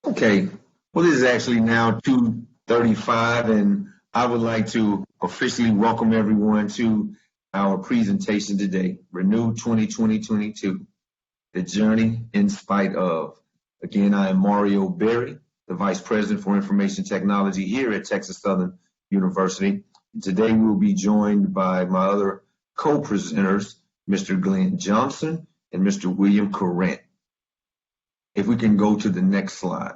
Okay, well, this is actually now 2:35, and I would like to officially welcome everyone to our presentation today, Renew 2020-22, The Journey in Spite of. Again, I am Mario Berry, the Vice President for Information Technology here at Texas Southern University. And today we'll be joined by my other co-presenters, Mr. Glenn Johnson and Mr. William Corrent. If we can go to the next slide.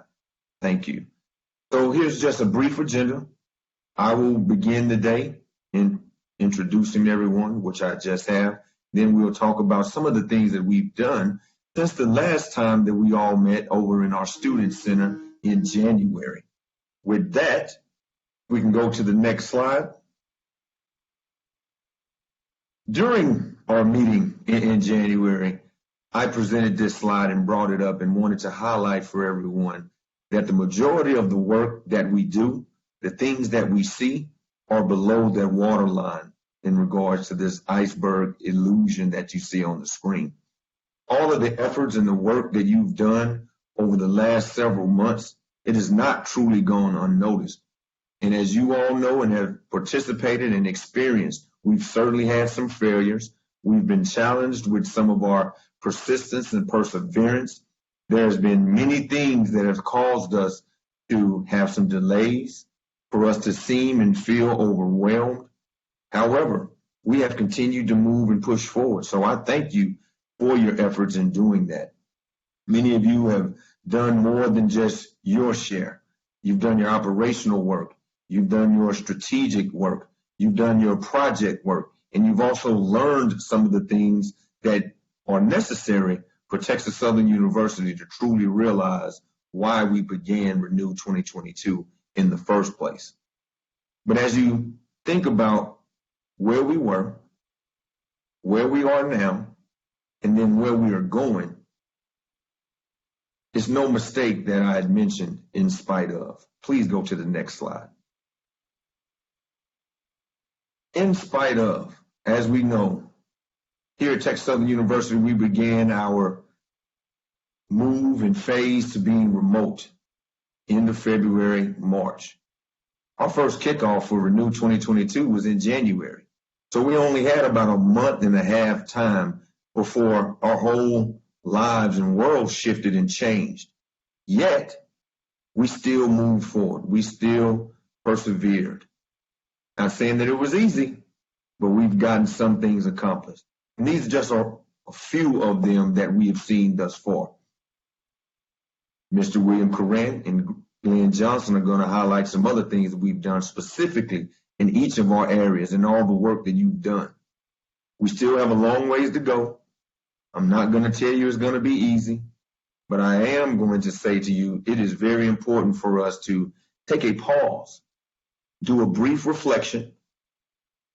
Thank you. So here's just a brief agenda. I will begin the day in introducing everyone, which I just have. Then we'll talk about some of the things that we've done since the last time that we all met over in our Student Center in January. With that, we can go to the next slide. During our meeting in January, I presented this slide and brought it up and wanted to highlight for everyone that the majority of the work that we do, the things that we see, are below that waterline in regards to this iceberg illusion that you see on the screen. All of the efforts and the work that you've done over the last several months, it has not truly gone unnoticed. And as you all know and have participated and experienced, we've certainly had some failures. We've been challenged with some of our persistence and perseverance. There's been many things that have caused us to have some delays, for us to seem and feel overwhelmed. However, we have continued to move and push forward. So I thank you for your efforts in doing that. Many of you have done more than just your share. You've done your operational work. You've done your strategic work. You've done your project work. And you've also learned some of the things that are necessary for Texas Southern University to truly realize why we began Renew 2022 in the first place. But as you think about where we were, where we are now, and then where we are going, it's no mistake that I had mentioned in spite of. Please go to the next slide. In spite of, as we know, here at Texas Southern University, we began our move and phase to being remote end of February, March. Our first kickoff for Renew 2022 was in January. So we only had about a month and a half time before our whole lives and world shifted and changed. Yet, we still moved forward. We still persevered. Not saying that it was easy, but we've gotten some things accomplished. And these just are a few of them that we have seen thus far. Mr. William Corrent and Glenn Johnson are going to highlight some other things that we've done specifically in each of our areas and all the work that you've done. We still have a long ways to go. I'm not going to tell you it's going to be easy, but I am going to say to you, it is very important for us to take a pause, do a brief reflection,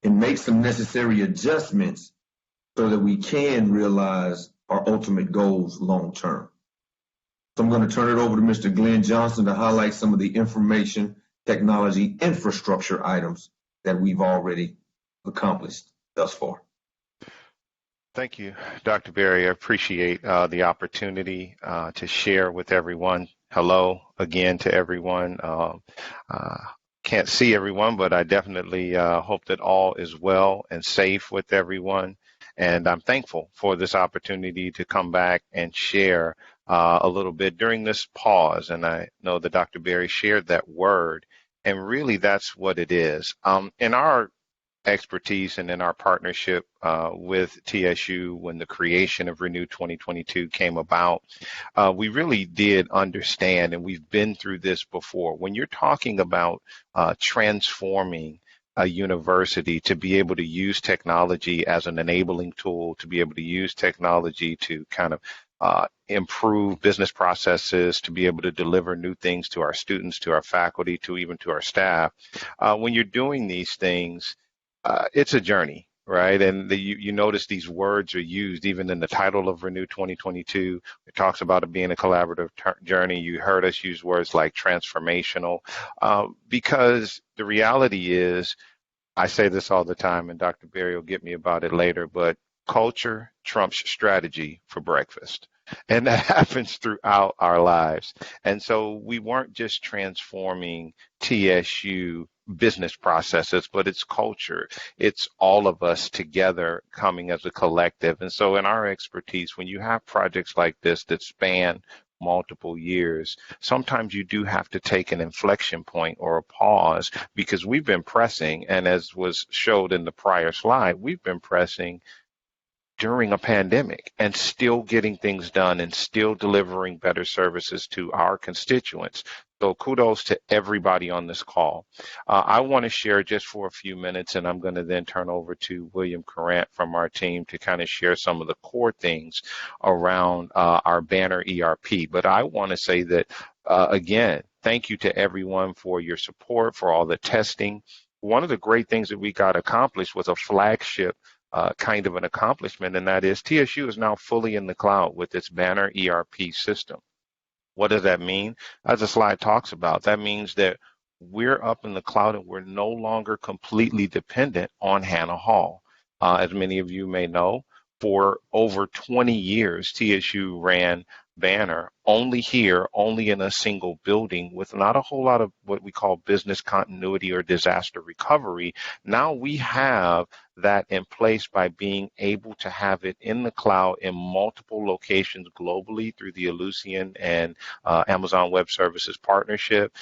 and make some necessary adjustments so that we can realize our ultimate goals long term. So I'm going to turn it over to Mr. Glenn Johnson to highlight some of the information technology infrastructure items that we've already accomplished thus far. Thank you, Dr. Berry. I appreciate the opportunity to share with everyone. Hello again to everyone. Can't see everyone, but I definitely hope that all is well and safe with everyone. And I'm thankful for this opportunity to come back and share a little bit during this pause. And I know that Dr. Berry shared that word, and really that's what it is. In our expertise and in our partnership with TSU, when the creation of Renew 2022 came about, we really did understand, and we've been through this before. When you're talking about transforming a university to be able to use technology as an enabling tool, to be able to use technology to kind of improve business processes, to be able to deliver new things to our students, to our faculty, to even to our staff. When you're doing these things, it's a journey, right? And you notice these words are used even in the title of Renew 2022. It talks about it being a collaborative journey. You heard us use words like transformational, because the reality is, I say this all the time, and Dr. Berry will get me about it later, but culture trumps strategy for breakfast. And that happens throughout our lives. And so we weren't just transforming TSU business processes, but it's culture. It's all of us together coming as a collective. And so in our expertise, when you have projects like this that span multiple years, sometimes you do have to take an inflection point or a pause because we've been pressing, and as was showed in the prior slide, we've been pressing during a pandemic and still getting things done and still delivering better services to our constituents. So kudos to everybody on this call. I want to share just for a few minutes, and I'm going to then turn over to William Courant from our team to kind of share some of the core things around our Banner ERP. But I want to say that, again, thank you to everyone for your support, for all the testing. One of the great things that we got accomplished was a flagship kind of an accomplishment, and that is TSU is now fully in the cloud with its Banner ERP system. What does that mean? As the slide talks about, that means that we're up in the cloud and we're no longer completely dependent on Hannah Hall. As many of you may know, for over 20 years, TSU ran Banner only here, only in a single building with not a whole lot of what we call business continuity or disaster recovery. Now we have that in place by being able to have it in the cloud in multiple locations globally through the Elucian and Amazon Web Services partnership.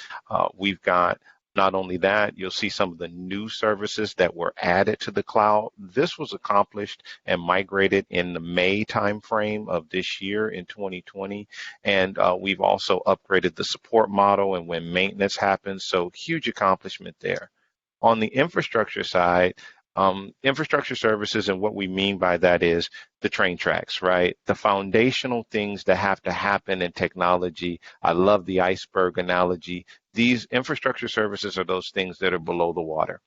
We've got not only that, you'll see some of the new services that were added to the cloud. This was accomplished and migrated in the May timeframe of this year in 2020. And we've also upgraded the support model and when maintenance happens. So huge accomplishment there. On the infrastructure side, infrastructure services, and what we mean by that is the train tracks, right? The foundational things that have to happen in technology. I love the iceberg analogy. These infrastructure services are those things that are below the water.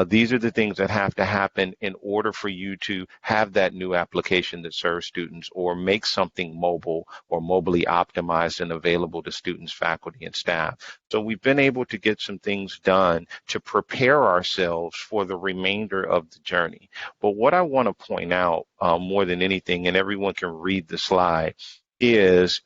These are the things that have to happen in order for you to have that new application that serves students or make something mobile or mobily optimized and available to students, faculty, and staff. So we've been able to get some things done to prepare ourselves for the remainder of the journey. But what I want to point out more than anything, and everyone can read the slide, is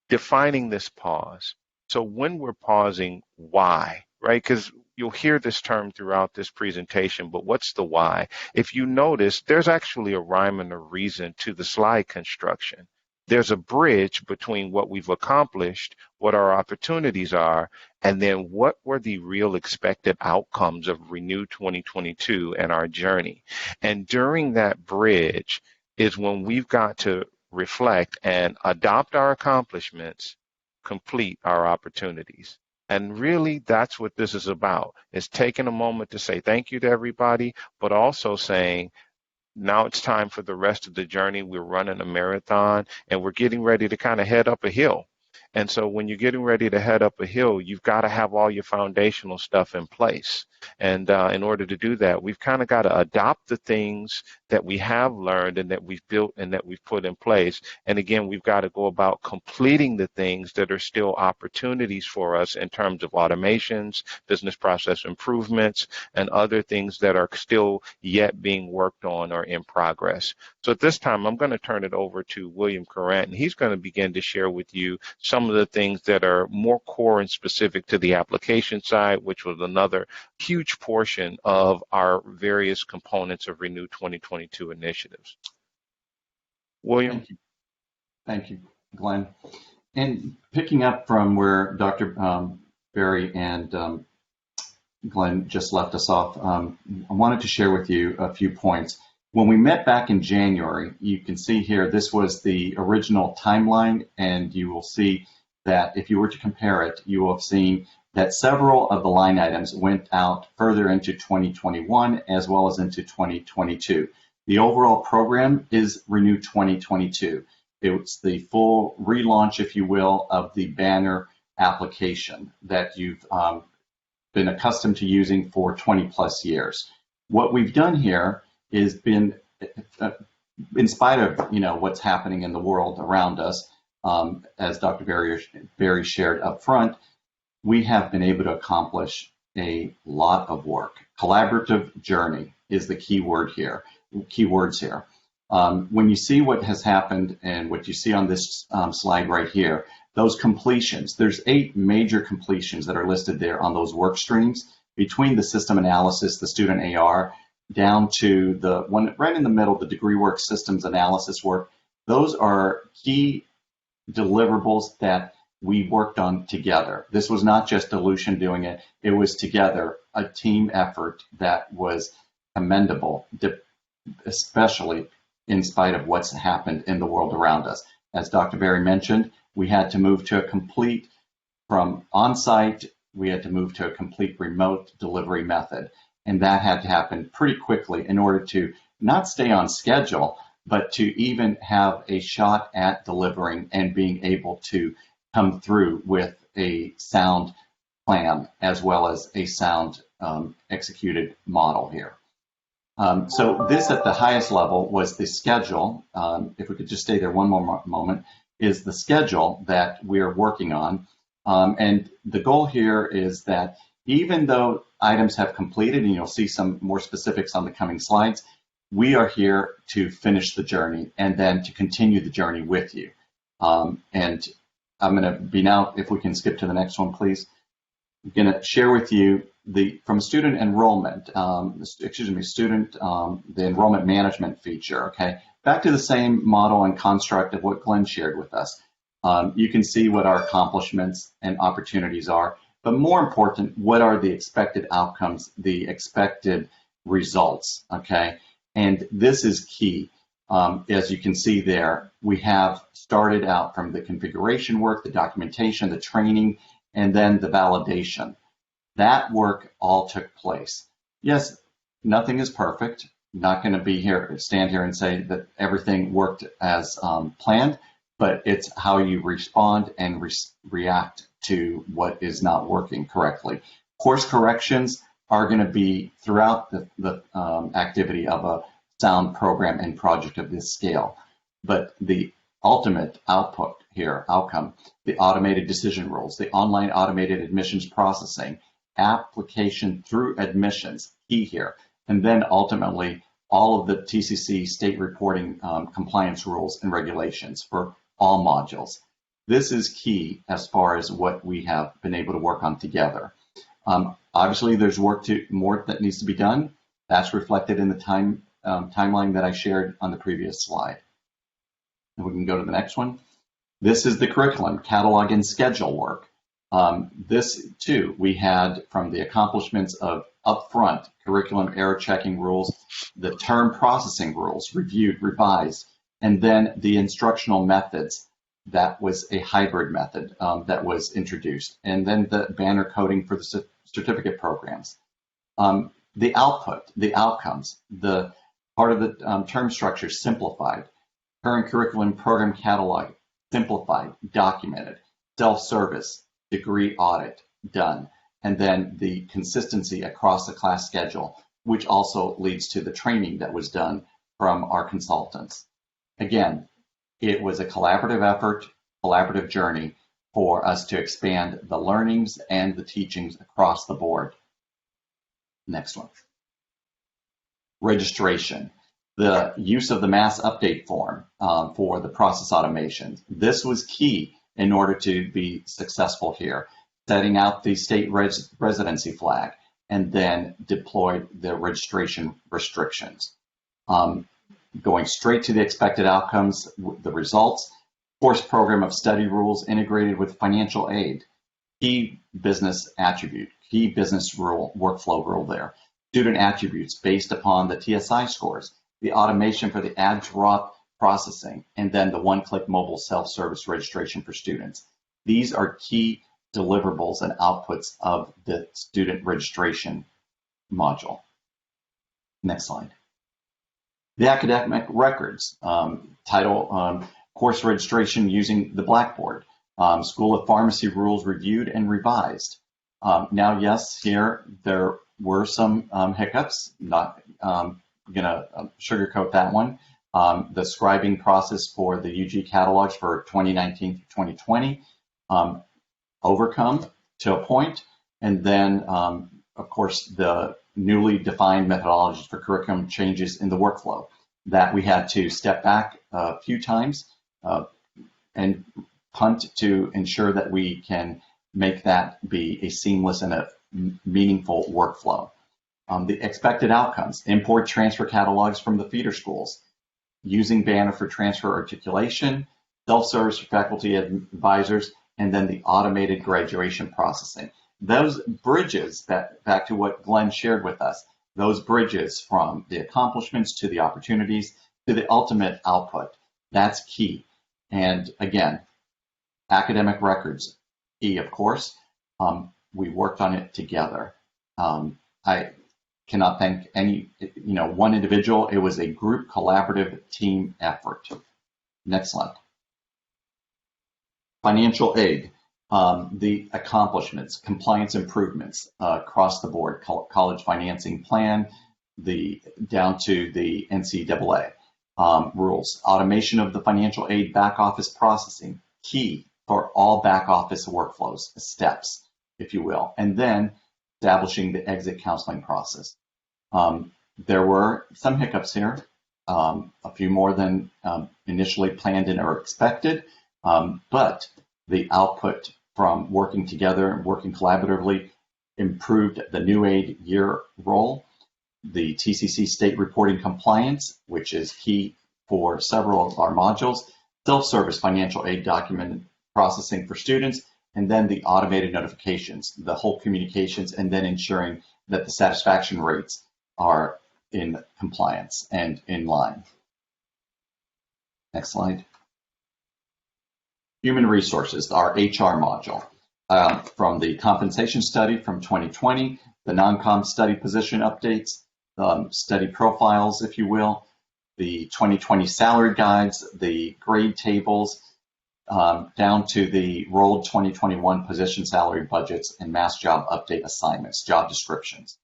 defining this pause. So when we're pausing, why, right? Because you'll hear this term throughout this presentation, but what's the why? If you notice, there's actually a rhyme and a reason to the slide construction. There's a bridge between what we've accomplished, what our opportunities are, and then what were the real expected outcomes of Renew 2022 and our journey. And during that bridge is when we've got to reflect and adopt our accomplishments, complete our opportunities. And really, that's what this is about, is taking a moment to say thank you to everybody, but also saying, now it's time for the rest of the journey. We're running a marathon and we're getting ready to kind of head up a hill. And so when you're getting ready to head up a hill, you've got to have all your foundational stuff in place. And in order to do that, we've kind of got to adopt the things that we have learned and that we've built and that we've put in place. And again, we've got to go about completing the things that are still opportunities for us in terms of automations, business process improvements, and other things that are still yet being worked on or in progress. So at this time, I'm going to turn it over to William Courant, and he's going to begin to share with you some of the things that are more core and specific to the application side, which was another huge portion of our various components of Renew 2022 initiatives. William? Thank you, Glenn. And picking up from where Dr. Berry and Glenn just left us off, I wanted to share with you a few points. When we met back in January, you can see here, this was the original timeline, and you will see that if you were to compare it, you will have seen that several of the line items went out further into 2021 as well as into 2022. The overall program is Renew 2022. It's the full relaunch, if you will, of the Banner application that you've been accustomed to using for 20 plus years. What we've done here is been, in spite of what's happening in the world around us, as Dr. Berry shared up front, we have been able to accomplish a lot of work. Collaborative journey is the key word here. Keywords here. When you see what has happened and what you see on this slide right here, those completions, there's 8 major completions that are listed there on those work streams between the system analysis, the student AR, down to the one right in the middle, the degree work systems analysis work. Those are key deliverables that we worked on together. This was not just Delusion doing it. It was together, a team effort that was commendable, especially in spite of what's happened in the world around us. As Dr. Berry mentioned, we had to move to a complete, from on-site, we had to move to a complete remote delivery method. And that had to happen pretty quickly in order to not stay on schedule, but to even have a shot at delivering and being able to come through with a sound plan as well as a sound executed model here. So this at the highest level was the schedule. If we could just stay there one more moment, is the schedule that we're working on. And the goal here is that even though items have completed, and you'll see some more specifics on the coming slides, we are here to finish the journey and then to continue the journey with you. And I'm going to be now, if we can skip to the next one, please. I'm going to share with you from student enrollment, the enrollment management feature, okay? Back to the same model and construct of what Glenn shared with us. You can see what our accomplishments and opportunities are, but more important, what are the expected outcomes, the expected results, okay? And this is key. As you can see there, we have started out from the configuration work, the documentation, the training, and then the validation. That work all took place. Yes, nothing is perfect. Not going to stand here and say that everything worked as planned, but it's how you respond and react to what is not working correctly. Course corrections are going to be throughout the activity of a sound program and project of this scale. But the ultimate outcome, the automated decision rules, the online automated admissions processing, application through admissions, key here, and then ultimately all of the TCC state reporting compliance rules and regulations for all modules. This is key as far as what we have been able to work on together. Obviously, there's more that needs to be done. That's reflected in the timeline that I shared on the previous slide. And we can go to the next one. This is the curriculum, catalog and schedule work. This too, we had from the accomplishments of upfront curriculum error checking rules, the term processing rules reviewed, revised, and then the instructional methods. That was a hybrid method that was introduced, and then the banner coding for the certificate programs. The output, the outcomes, the part of the term structure simplified, current curriculum program catalog simplified, documented, self-service, degree audit done, and then the consistency across the class schedule, which also leads to the training that was done from our consultants. Again, it was a collaborative effort, collaborative journey for us to expand the learnings and the teachings across the board. Next one. Registration. The use of the mass update form for the process automation. This was key in order to be successful here. Setting out the state residency flag and then deployed the registration restrictions. Going straight to the expected outcomes, the results, course program of study rules integrated with financial aid, key business attribute, key business rule, workflow rule there, student attributes based upon the TSI scores, the automation for the add drop processing, and then the one-click mobile self-service registration for students. These are key deliverables and outputs of the student registration module. Next slide. The academic records, title, course registration using the Blackboard, School of Pharmacy rules reviewed and revised. Now, yes, here there were some hiccups, not gonna sugarcoat that one. The scribing process for the UG catalogs for 2019 to 2020, overcome to a point, and then, of course, the newly defined methodologies for curriculum changes in the workflow. that we had to step back a few times and punt to ensure that we can make that be a seamless and a meaningful workflow. The expected outcomes: import transfer catalogs from the feeder schools, using Banner for transfer articulation, self-service for faculty advisors, and then the automated graduation processing. Those bridges, back to what Glenn shared with us, those bridges from the accomplishments to the opportunities to the ultimate output, that's key. And again, academic records, key, of course. We worked on it together. I cannot thank any, one individual. It was a group collaborative team effort. Next slide. Financial aid, the accomplishments, compliance improvements across the board, college financing plan, down to the NCAA rules, automation of the financial aid back office processing, key for all back office workflows, steps, if you will, and then establishing the exit counseling process. There were some hiccups here, a few more than initially planned and or expected, but the output from working together and working collaboratively improved the new aid year role, the TCC state reporting compliance, which is key for several of our modules, self-service financial aid document processing for students, and then the automated notifications, the whole communications, and then ensuring that the satisfaction rates are in compliance and in line. Next slide. Human resources, our HR module. From the compensation study from 2020, the non-com study position updates, study profiles, if you will, the 2020 salary guides, the grade tables, down to the rolled 2021 position salary budgets and mass job update assignments, job descriptions.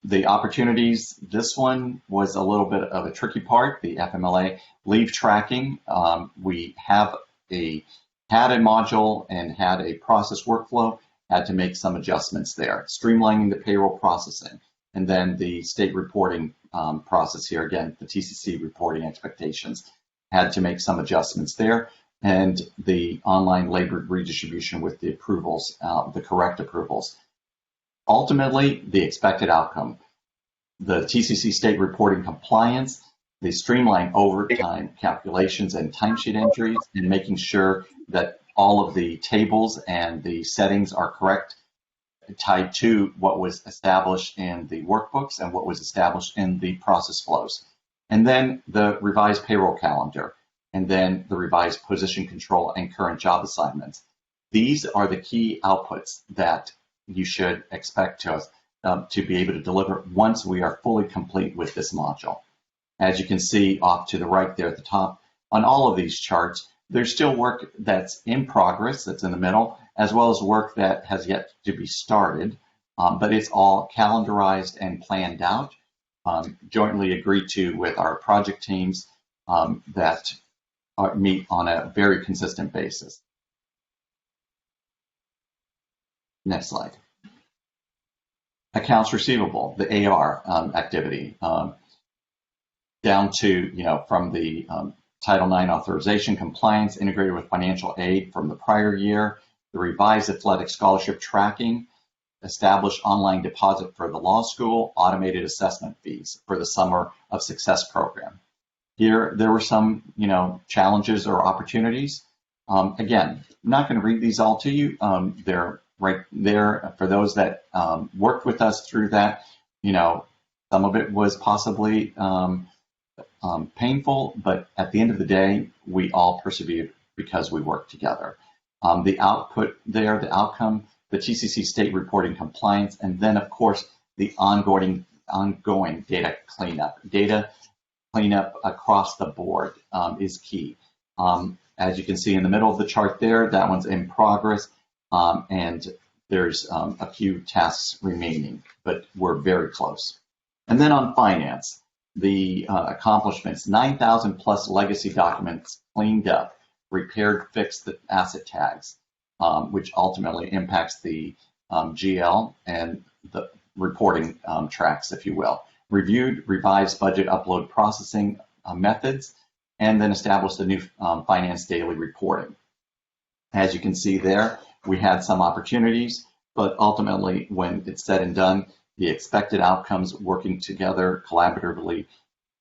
The opportunities, this one was a little bit of a tricky part, the FMLA leave tracking. We had a module and had a process workflow, had to make some adjustments there, streamlining the payroll processing, and then the state reporting process here, again, the TCC reporting expectations, had to make some adjustments there, and the online labor redistribution with the approvals, the correct approvals. Ultimately, the expected outcome, the TCC state reporting compliance, the streamlined overtime calculations and timesheet entries, and making sure that all of the tables and the settings are correct, tied to what was established in the workbooks and what was established in the process flows. And then the revised payroll calendar, and then the revised position control and current job assignments. These are the key outputs that you should expect to be able to deliver once we are fully complete with this module. As you can see off to the right there at the top, on all of these charts, there's still work that's in progress, that's in the middle, as well as work that has yet to be started, but it's all calendarized and planned out, jointly agreed to with our project teams that meet on a very consistent basis. Next slide. Accounts receivable, the AR activity, down to, from the Title IX authorization compliance integrated with financial aid from the prior year, the revised athletic scholarship tracking, established online deposit for the law school, automated assessment fees for the Summer of Success program. Here, there were some, challenges or opportunities. Again, I'm not going to read these all to you. They're right there for those that worked with us through that. Some of it was possibly painful, but at the end of the day, we all persevered because we worked together. The output there, the outcome, the TCC state reporting compliance, and then of course the ongoing data cleanup. Data cleanup across the board is key. As you can see in the middle of the chart there, that one's in progress, and there's a few tasks remaining, but we're very close. And then on finance, the accomplishments, 9,000 plus legacy documents cleaned up, repaired, fixed the asset tags, which ultimately impacts the GL and the reporting tracks, if you will. reviewed revised budget upload processing methods, and then established the new finance daily reporting. As you can see there, we had some opportunities, but ultimately, when it's said and done, the expected outcomes working together collaboratively,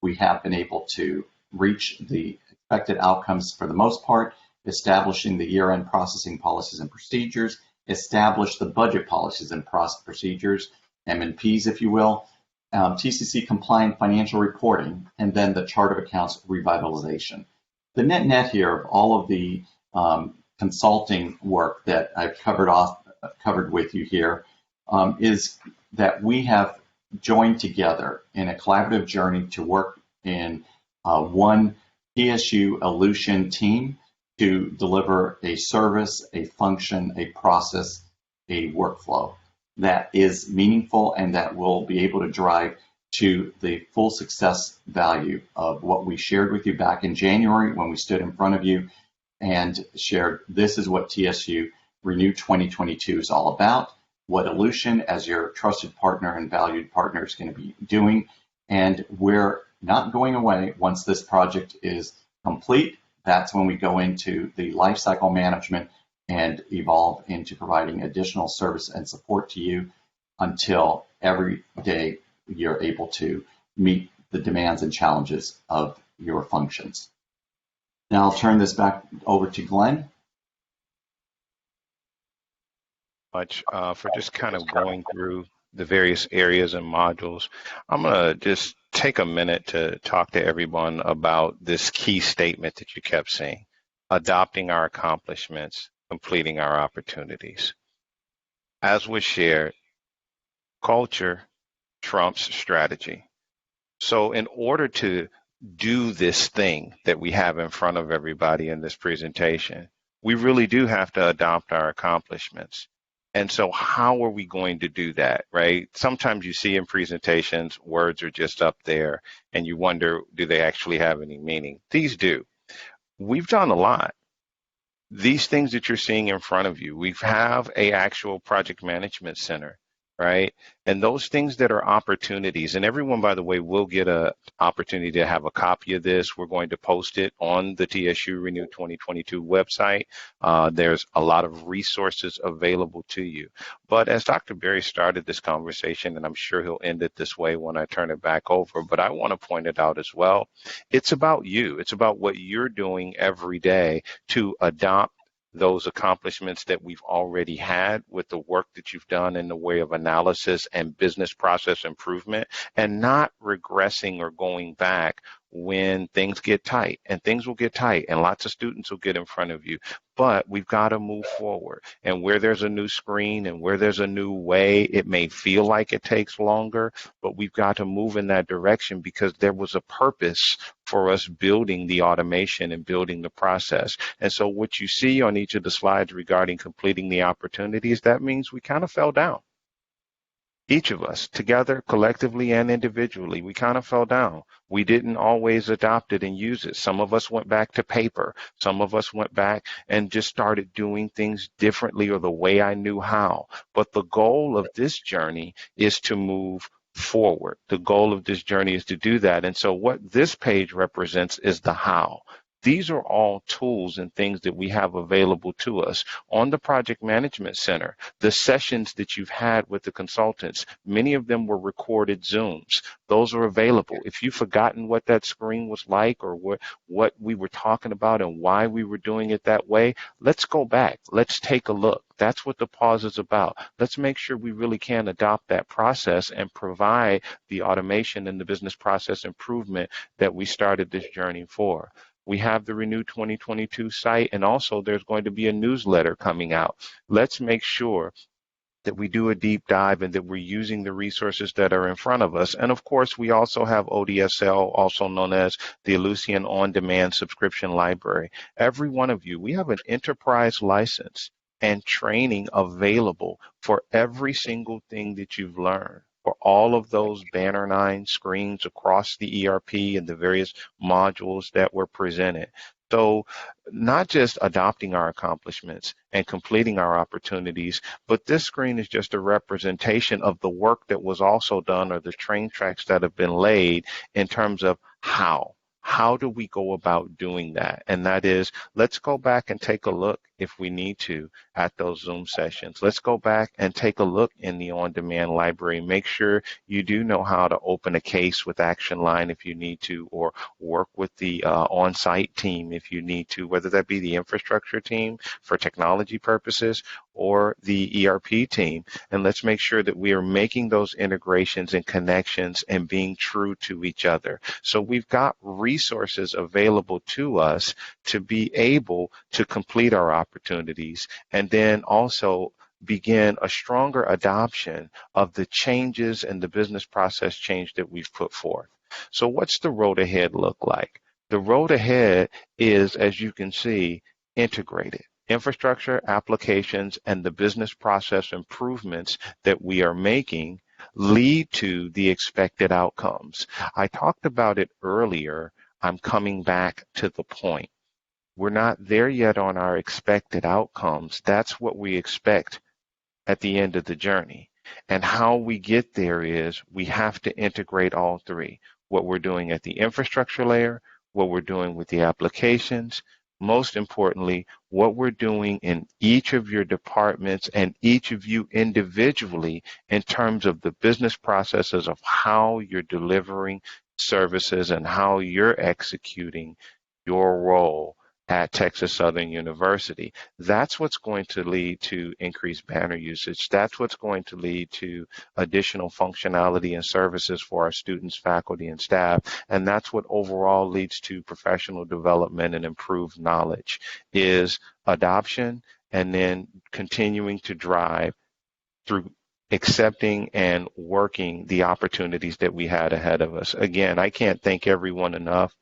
we have been able to reach the expected outcomes for the most part, establishing the year-end processing policies and procedures, establish the budget policies and procedures, M&Ps, if you will, TCC compliant financial reporting, and then the chart of accounts revitalization. The net here of all of the consulting work that I've covered with you here is that we have joined together in a collaborative journey to work in one TSU Elution team to deliver a service, a function, a process, a workflow that is meaningful and that will be able to drive to the full success value of what we shared with you back in January when we stood in front of you and shared this is what TSU Renew 2022 is all about, what Elution as your trusted partner and valued partner is going to be doing, and we're not going away once this project is complete. That's when we go into the lifecycle management and evolve into providing additional service and support to you until every day you're able to meet the demands and challenges of your functions. Now I'll turn this back over to Glenn. Much for just kind of going through the various areas and modules. I'm going to just take a minute to talk to everyone about this key statement that you kept saying, adopting our accomplishments, completing our opportunities. As was shared, culture trumps strategy. So in order to do this thing that we have in front of everybody in this presentation, we really do have to adopt our accomplishments. And so how are we going to do that, right? Sometimes you see in presentations, words are just up there and you wonder, do they actually have any meaning? These do. We've done a lot. These things that you're seeing in front of you, we have an actual project management center, right? And those things that are opportunities, and everyone, by the way, will get an opportunity to have a copy of this. We're going to post it on the TSU Renew 2022 website. There's a lot of resources available to you. But as Dr. Berry started this conversation, and I'm sure he'll end it this way when I turn it back over, but I want to point it out as well. It's about you. It's about what you're doing every day to adopt those accomplishments that we've already had with the work that you've done in the way of analysis and business process improvement, and not regressing or going back when things get tight. And things will get tight and lots of students will get in front of you. But we've got to move forward. And where there's a new screen and where there's a new way, it may feel like it takes longer, but we've got to move in that direction because there was a purpose for us building the automation and building the process. And so what you see on each of the slides regarding completing the opportunities, that means we kind of fell down. Each of us, together, collectively and individually, we kind of fell down. We didn't always adopt it and use it. Some of us went back to paper. Some of us went back and just started doing things differently or the way I knew how. But the goal of this journey is to move forward. The goal of this journey is to do that. And so what this page represents is the how. These are all tools and things that we have available to us on the Project Management Center. The sessions that you've had with the consultants, many of them were recorded Zooms. Those are available. If you've forgotten what that screen was like or what we were talking about and why we were doing it that way, let's go back. Let's take a look. That's what the pause is about. Let's make sure we really can adopt that process and provide the automation and the business process improvement that we started this journey for. We have the Renew 2022 site, and also there's going to be a newsletter coming out. Let's make sure that we do a deep dive and that we're using the resources that are in front of us. And of course, we also have ODSL, also known as the Elution On-Demand Subscription Library. Every one of you, we have an enterprise license and training available for every single thing that you've learned. For all of those Banner 9 screens across the ERP and the various modules that were presented. So not just adopting our accomplishments and completing our opportunities, but this screen is just a representation of the work that was also done or the train tracks that have been laid in terms of how. How do we go about doing that? And that is, let's go back and take a look, if we need to, at those Zoom sessions. Let's go back and take a look in the on-demand library. Make sure you do know how to open a case with ActionLine if you need to, or work with the on-site team if you need to, whether that be the infrastructure team for technology purposes or the ERP team. And let's make sure that we are making those integrations and connections and being true to each other. So we've got resources available to us to be able to complete our opportunities, and then also begin a stronger adoption of the changes and the business process change that we've put forth. So what's the road ahead look like? The road ahead is, as you can see, integrated. Infrastructure, applications, and the business process improvements that we are making lead to the expected outcomes. I talked about it earlier. I'm coming back to the point. We're not there yet on our expected outcomes. That's what we expect at the end of the journey. And how we get there is we have to integrate all three. What we're doing at the infrastructure layer, what we're doing with the applications, most importantly, what we're doing in each of your departments and each of you individually in terms of the business processes of how you're delivering services and how you're executing your role at Texas Southern University. That's what's going to lead to increased banner usage. That's what's going to lead to additional functionality and services for our students, faculty, and staff. And that's what overall leads to professional development and improved knowledge, is adoption and then continuing to drive through accepting and working the opportunities that we had ahead of us. Again, I can't thank everyone enough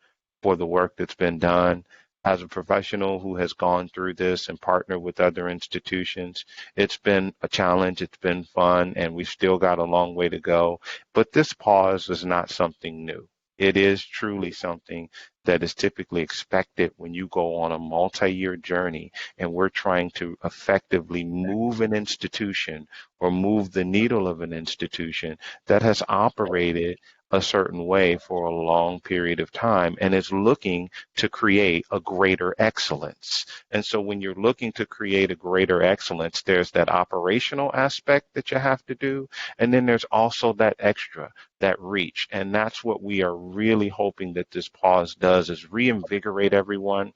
for the work that's been done. As a professional who has gone through this and partnered with other institutions, it's been a challenge, it's been fun, and we've still got a long way to go. But this pause is not something new. It is truly something that is typically expected when you go on a multi-year journey and we're trying to effectively move an institution or move the needle of an institution that has operated a certain way for a long period of time and is looking to create a greater excellence. And so when you're looking to create a greater excellence, there's that operational aspect that you have to do, and then there's also that extra, that reach. And that's what we are really hoping that this pause does, is reinvigorate everyone,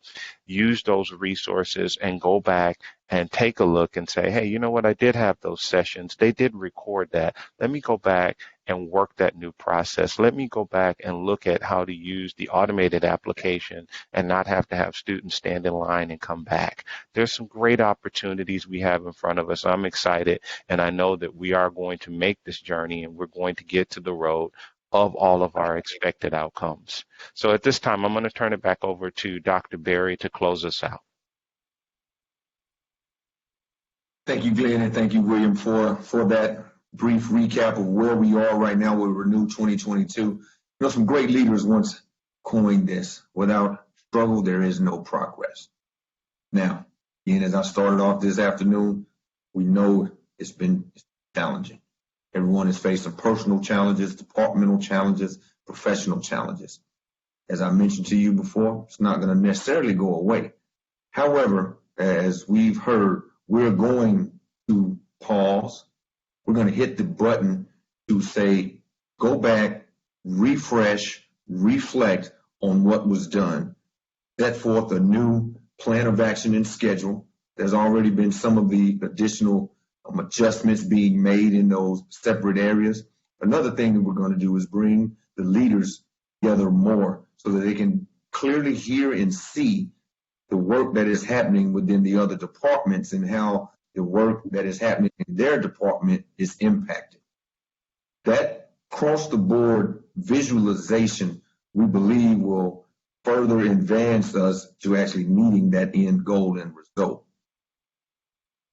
use those resources, and go back and take a look and say, hey, you know what, I did have those sessions. They did record that. Let me go back and work that new process. Let me go back and look at how to use the automated application and not have to have students stand in line and come back. There's some great opportunities we have in front of us. I'm excited, and I know that we are going to make this journey and we're going to get to the road of all of our expected outcomes. So at this time, I'm going to turn it back over to Dr. Berry to close us out. Thank you, Glenn, and thank you, William, for that brief recap of where we are right now with Renew 2022. You know, some great leaders once coined this: without struggle, there is no progress. Now, again, as I started off this afternoon, we know it's been challenging. Everyone is facing personal challenges, departmental challenges, professional challenges. As I mentioned to you before, it's not going to necessarily go away. However, as we've heard, we're going to pause. We're going to hit the button to say, go back, refresh, reflect on what was done, set forth a new plan of action and schedule. There's already been some of the additional adjustments being made in those separate areas. Another thing that we're going to do is bring the leaders together more so that they can clearly hear and see the work that is happening within the other departments and how the work that is happening in their department is impacted. That across-the-board visualization, we believe, will further advance us to actually meeting that end goal and result.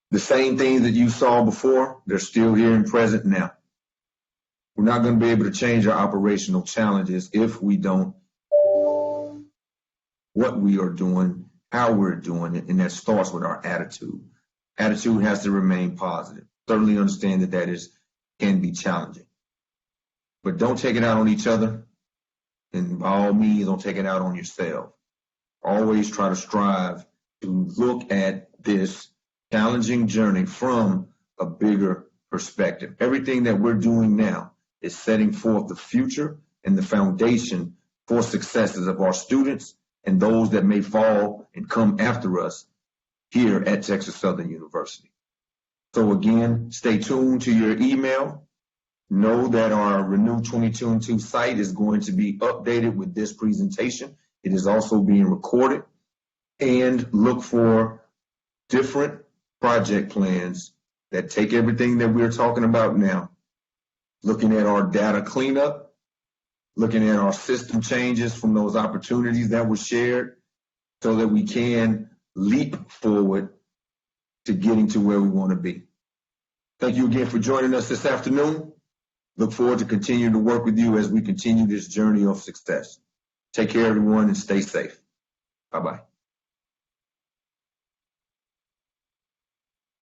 The same things that you saw before, they're still here and present now. We're not going to be able to change our operational challenges if we don't what we are doing, how we're doing it, and that starts with our attitude. Attitude has to remain positive. Certainly understand that can be challenging. But don't take it out on each other, and by all means, don't take it out on yourself. Always try to strive to look at this challenging journey from a bigger perspective. Everything that we're doing now is setting forth the future and the foundation for successes of our students and those that may fall and come after us here at Texas Southern University. So again, stay tuned to your email. Know that our Renew 2022 site is going to be updated with this presentation. It is also being recorded. And look for different project plans that take everything that we're talking about now, looking at our data cleanup, looking at our system changes from those opportunities that were shared so that we can leap forward to getting to where we want to be. Thank you again for joining us this afternoon. Look forward to continuing to work with you as we continue this journey of success. Take care, everyone, and stay safe. Bye-bye.